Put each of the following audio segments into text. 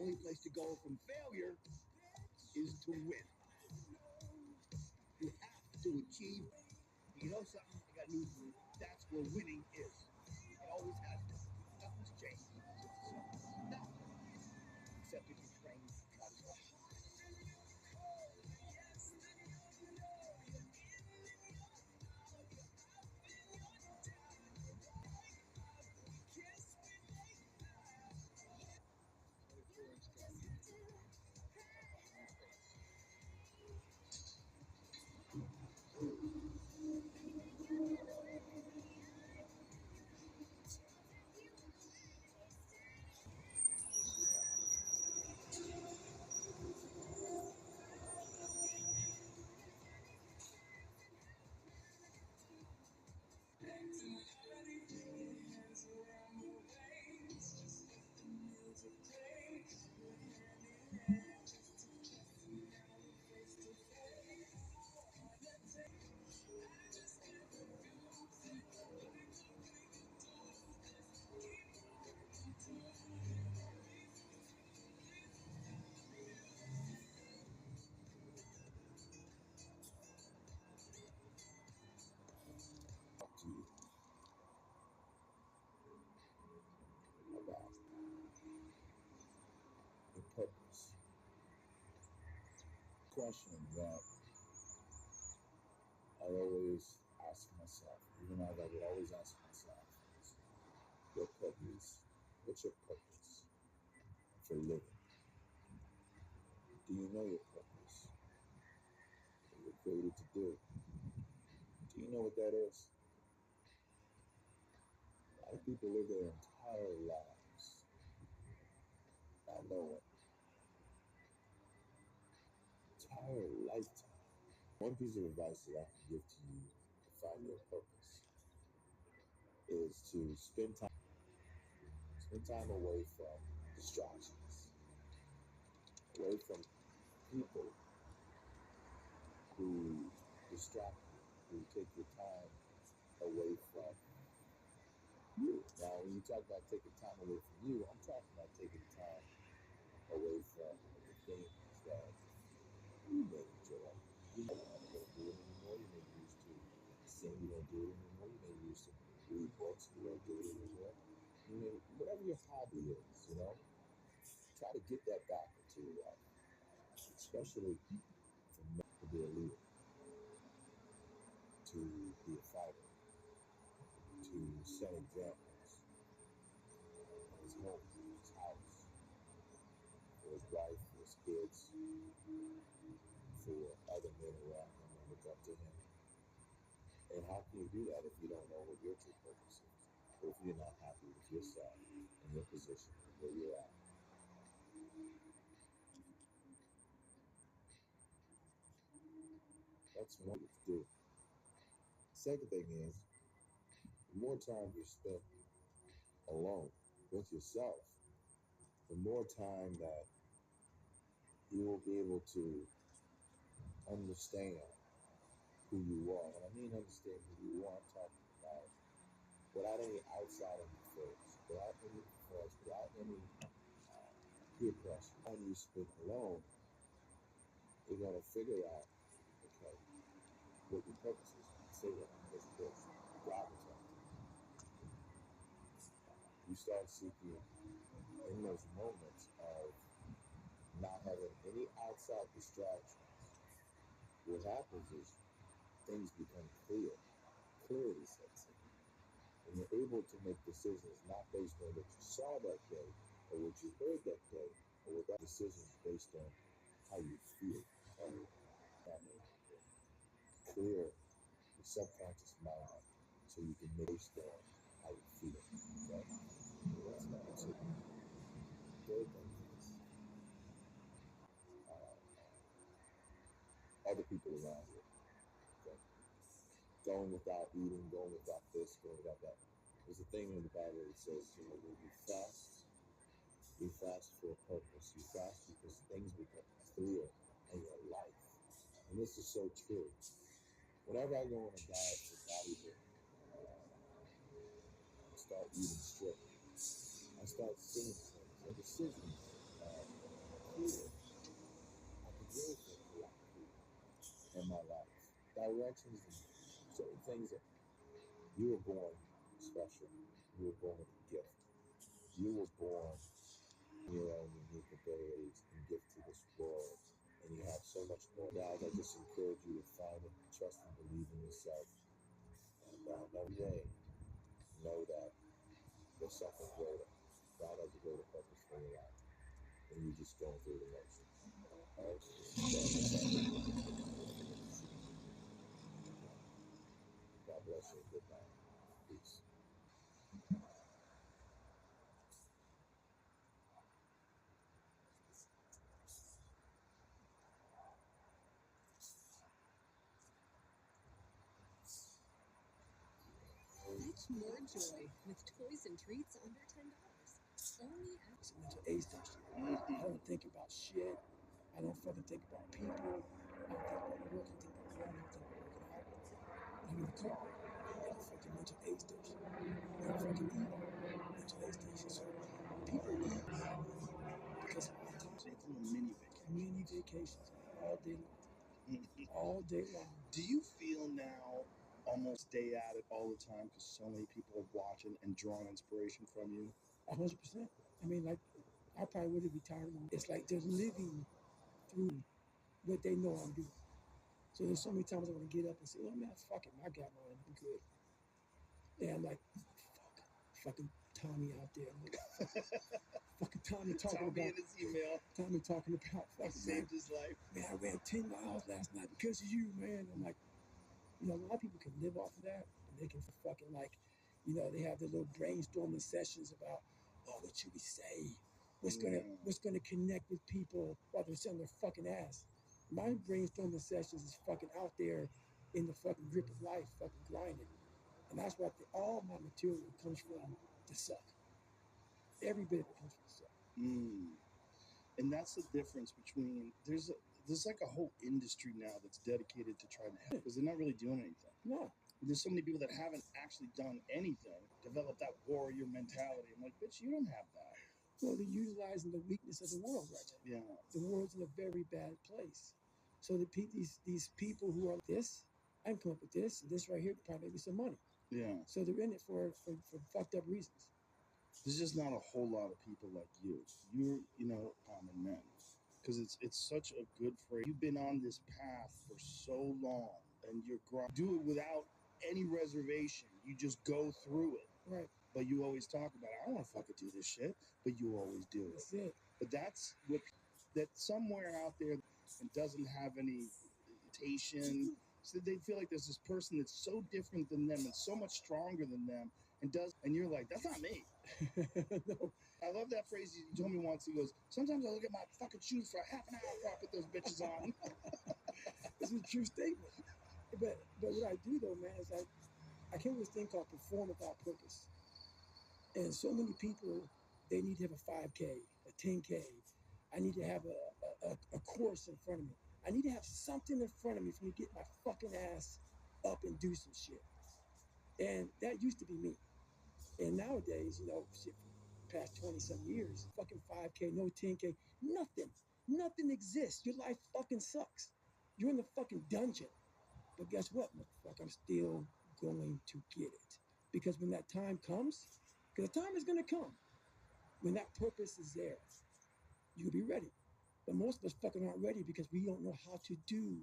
only place to go from failure is to win. You have to achieve. You know something? I got news for you. That's where winning is. It always has been. Nothing's changed. No. Except if you train not as hard. Talk to you about the purpose. Question that I always ask myself, even as I would always ask myself, is your purpose. What's your purpose for living? Do you know your purpose? What you're created to do? Do you know what that is? A lot of people live their entire lives not knowing. Entire lifetime. One piece of advice that I can give to you to find your purpose is to spend time away from distractions, away from people who distract you, who take your time away from you. Now, when you talk about taking time away from you, I'm talking about taking time away from the things that you may enjoy. You may not do it anymore. You may be used to sing. You don't do it anymore. You may be used to read books. You don't do it anymore. You may, whatever your hobby is, try to get that back into your life, especially for men to be a leader, to be a fighter, to set examples in his home, in his house, for his wife, for his kids, for other men around him that look up to him. And how can you do that if you don't know what your true purpose is? Or if you're not happy with yourself and your position and where you're at? That's one thing to do. Second thing is, the more time you spend alone with yourself, the more time that you will be able to understand who you are. When I mean understand who you are, I'm talking about without any outside influence, without any influence, without any peer pressure. When you spend alone, you're going to figure out, okay, what your purpose is. I say that because of this. God will tell you. You start seeking in those moments of not having any outside distractions. What happens is things become clear. Clarity sets in. And you're able to make decisions not based on what you saw that day or what you heard that day, or what that decision is based on how you feel. Clear your subconscious mind so you can make based on how you feel. Okay? That's number two. Third thing is other people around you. Okay? Going without eating, going without this, going without that. There's a thing in the Bible that says, when you fast for a purpose. You fast because things become clear in your life. And this is so true. Whenever I go on a diet for bodybuilding, I start eating strict. I start seeing things, the decisions directions and certain things that you were born special. You were born with a gift. You were born your own unique abilities and gift to this world. And you have so much more. Guys, I just encourage you to find it, trust and believe in yourself. And every day, know that there's something greater. God has a greater purpose for your life. And you're just going through the motions. All right? So this is God bless you. Good night. Peace. Fetch more joy with toys and treats under $10. Only at mental age station. I don't think about shit. I don't fucking think about people. I don't think about work. I think about running. I think about working out. I'm in the car at a fucking mental aid station. I'm fucking eating mental aid station. So people eat because of my time. So you do a mini vacations all day long. All day long. Do you feel now almost stay at it all the time because so many people are watching and drawing inspiration from you? 100%. I mean, like, I probably would have retired. It's like they're living through what they know I'm doing. So there's so many times I want to get up and say, "Oh man, fuck it, I got mine. I'm good." And I'm like, fucking Tommy out there. I'm like, fucking Tommy talking Tommy about in his email. Tommy talking about fucking saved his life. Man, I ran 10 miles last night because of you, man. I'm like, you know, a lot of people can live off of that, and they can fucking like, you know, they have their little brainstorming sessions about, oh, what should we say? What's gonna connect with people while they're sitting their fucking ass? My brainstorming sessions is fucking out there in the fucking grip of life, fucking grinding, and that's what all my material comes from the suck. Every bit of it comes from the suck. And that's the difference between there's like a whole industry now that's dedicated to trying to help because they're not really doing anything. No. There's so many people that haven't actually done anything, develop that warrior mentality. I'm like, bitch, you don't have that. Well, they're utilizing the weakness of the world right now. Yeah. The world's in a very bad place. So these people who are this, I can come up with this, and this right here could probably make me some money. Yeah. So they're in it for fucked up reasons. There's just not a whole lot of people like you. You're, you know, common men. Because it's such a good phrase. You've been on this path for so long, and you're do it without any reservation. You just go through it. Right. But you always talk about, I don't want to fucking do this shit, but you always do it. That's it. But that's what that somewhere out there and doesn't have any invitation. So they feel like there's this person that's so different than them and so much stronger than them and you're like, that's not me. No. I love that phrase you told me once. He goes, sometimes I look at my fucking shoes for half an hour before I put those bitches on. It's a true statement. But what I do though, man, is I came with this thing called perform without purpose. And so many people, they need to have a 5K, a 10K. I need to have a course in front of me. I need to have something in front of me for me to get my fucking ass up and do some shit. And that used to be me. And nowadays, you know, shit, past 20 some years, fucking 5K, no 10K, nothing. Nothing exists. Your life fucking sucks. You're in the fucking dungeon. But guess what, motherfucker? I'm still going to get it. Because when that time comes, because the time is going to come, when that purpose is there, you'll be ready. But most of us fucking aren't ready because we don't know how to do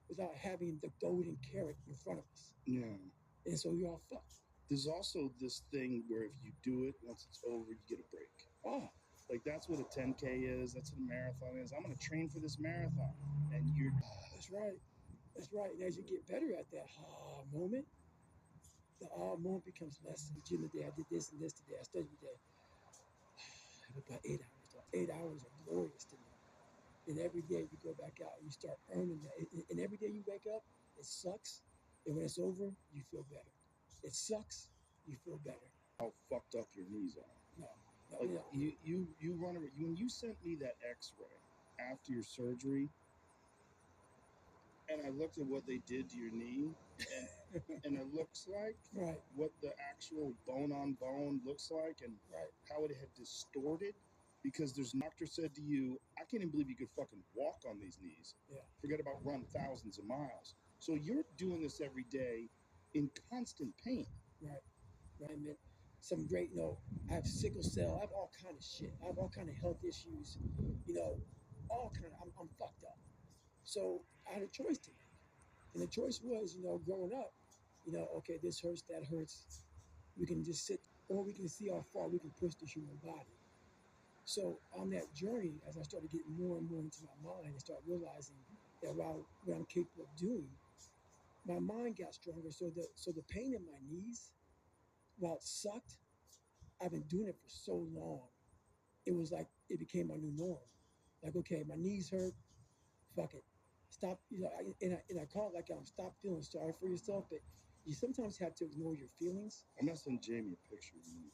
without having the golden carrot in front of us. Yeah. And so you're all fucked. There's also this thing where if you do it, once it's over, you get a break. Oh. Like that's what a 10K is. That's what a marathon is. I'm going to train for this marathon. And you're... That's right. That's right. And as you get better at that moment, the moment becomes less. In the gym today, I did this and this today. I studied today. I have about 8 hours. 8 hours are glorious to me. And every day you go back out and you start earning that. And every day you wake up, it sucks. And when it's over, you feel better. It sucks, you feel better. How fucked up your knees are. No. Like you run around. When you sent me that X-ray after your surgery, and I looked at what they did to your knee, and it looks like what the actual bone on bone looks like, and how it had distorted. Because there's doctor said to you, I can't even believe you could fucking walk on these knees. Yeah. Forget about run thousands of miles. So you're doing this every day in constant pain. Right. I mean, some great, I have sickle cell. I have all kind of shit. I have all kind of health issues. All kind of. I'm fucked up. So I had a choice to make, and the choice was, growing up, okay, this hurts, that hurts. We can just sit, or we can see how far we can push the human body. So on that journey, as I started getting more and more into my mind, I started realizing that while what I'm capable of doing, my mind got stronger. So the pain in my knees, while it sucked, I've been doing it for so long. It was like it became my new norm. Like, okay, my knees hurt. Fuck it. Stop. And I call it like stop feeling sorry for yourself. But you sometimes have to ignore your feelings. I'm not sending Jamie a picture of me.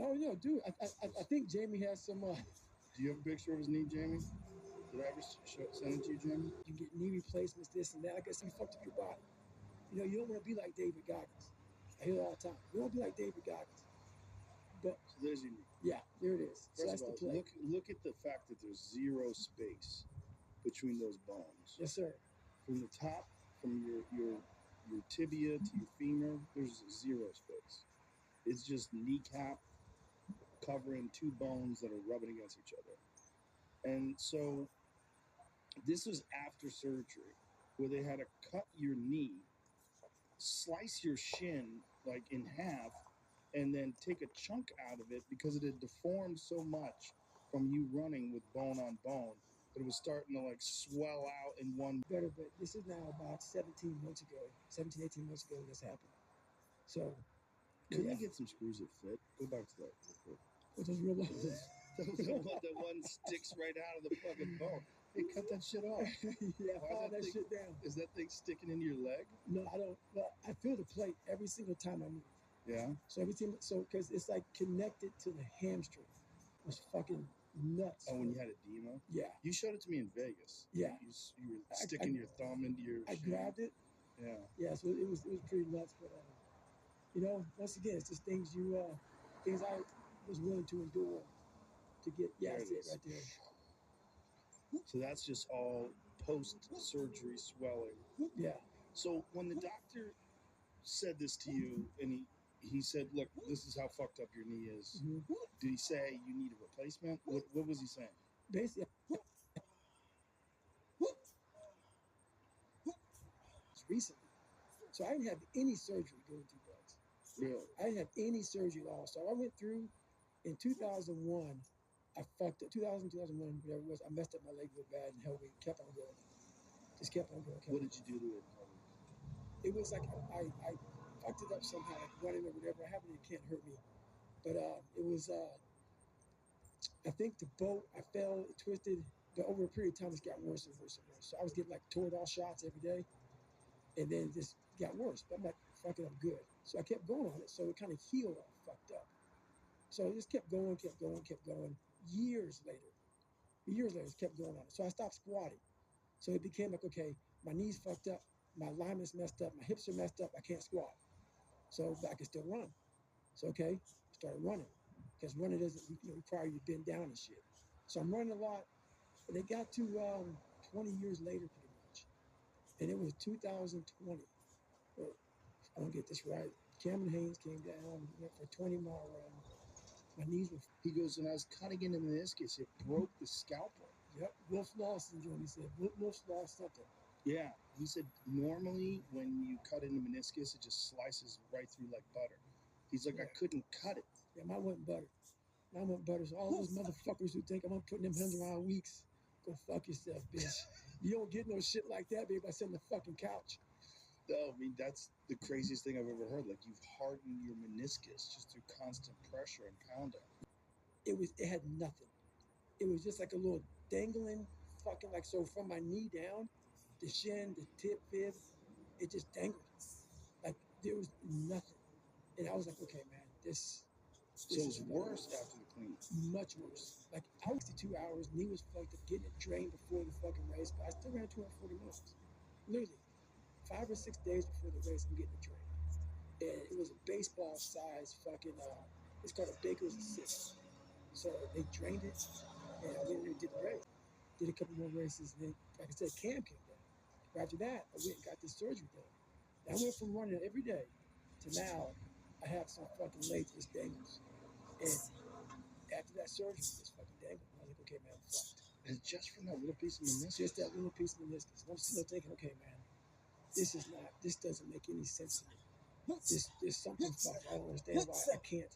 Oh no, dude. I think Jamie has some. Do you have a picture of his knee, Jamie? Did I ever send it to you, Jamie? You get knee replacements, this and that. I guess you fucked up your body. You don't want to be like David Goggins. I hear it all the time. You don't want to be like David Goggins. But so there's your knee. Yeah, there it is. So First of all, look at the fact that there's zero space between those bones. Yes, sir. From the top, from your tibia to your femur, there's zero space. It's just kneecap covering two bones that are rubbing against each other. And so this was after surgery, where they had to cut your knee, slice your shin like in half, and then take a chunk out of it because it had deformed so much from you running with bone on bone that it was starting to like swell out in one. Better, but this is now about 18 months ago this happened. So couldn't you get some screws that fit? Go back to that real quick. What those real the one sticks right out of the fucking bone. Hey, cut that shit off. Yeah, file that shit down. Is that thing sticking into your leg? No, I don't. Well, I feel the plate every single time I move. Yeah. So because it's like connected to the hamstring. It was fucking nuts. Oh, when you had edema? Yeah. You showed it to me in Vegas. Yeah. You were sticking your thumb into your I grabbed it. Yeah. Yeah, so it was pretty nuts. But, once again, it's just things I was willing to endure to get, that's it right there. So that's just all post-surgery swelling. Yeah. So when the doctor said this to you and he said, look, this is how fucked up your knee is. Mm-hmm. Did he say you need a replacement? What was he saying? Basically, recently. So I didn't have any surgery going through drugs. Really? I didn't have any surgery at all. So I went through in 2001. I fucked up 2001, whatever it was. I messed up my leg real bad and held me, kept on going. Just kept on going. What did you do to it? It was like I fucked it up somehow, like running or whatever. I haven't, it can't hurt me. But it was, I think the boat, I fell, it twisted. But over a period of time, it got worse and worse and worse. So I was getting like Toradol shots every day. And then it just got worse. But I'm like, fuck it, I'm good. So I kept going on it. So it kind of healed all fucked up. So it just kept going. Years later, it kept going on it. So I stopped squatting. So it became like, okay, my knees fucked up, my alignment's messed up, my hips are messed up, I can't squat. So I can still run. So okay, started running. Because running doesn't require you to bend down and shit. So I'm running a lot. But it got to 20 years later pretty much. And it was 2020. I don't get this right. Cameron Haynes came down, went for a 20-mile run. My knees were. He goes, and I was cutting into the meniscus. It broke the scalpel. Yep, Wilf's Law syndrome, he said. Wilf's Law something. Yeah, he said normally when you cut into meniscus, it just slices right through like butter. He's like, I couldn't cut it. Yeah, mine wasn't butter. So all those motherfuckers who think I'm gonna put them 100-mile weeks, go fuck yourself, bitch. You don't get no shit like that, baby, by sitting on the fucking couch. No, I mean, that's the craziest thing I've ever heard. Like, you've hardened your meniscus just through constant pressure and pounding. It had nothing. It was just like a little dangling fucking, like, so from my knee down, the shin, the tip, fib, it just dangled. Like, there was nothing. And I was like, okay, man, this so it was worse after the clean. Much worse. Like, I was 2 hours, knee was fucked up, getting it drained before the fucking race, but I still ran 240 miles. Literally. 5 or 6 days before the race, I'm getting it drained. And it was a baseball size fucking, it's called a Baker's Assist. So they drained it, and I went in there and did the race. Did a couple more races, and then, like I said, Cam came down. But after that, I went and got this surgery done. I went from running every day to now I have some fucking leg that just dangles. And after that surgery, it's fucking dangled. I was like, okay, man, I'm fucked. And it's just from that little piece of meniscus. Just that little piece of meniscus. And I'm still thinking, okay, man, this doesn't make any sense to me. There's something fucked. I don't understand why I can't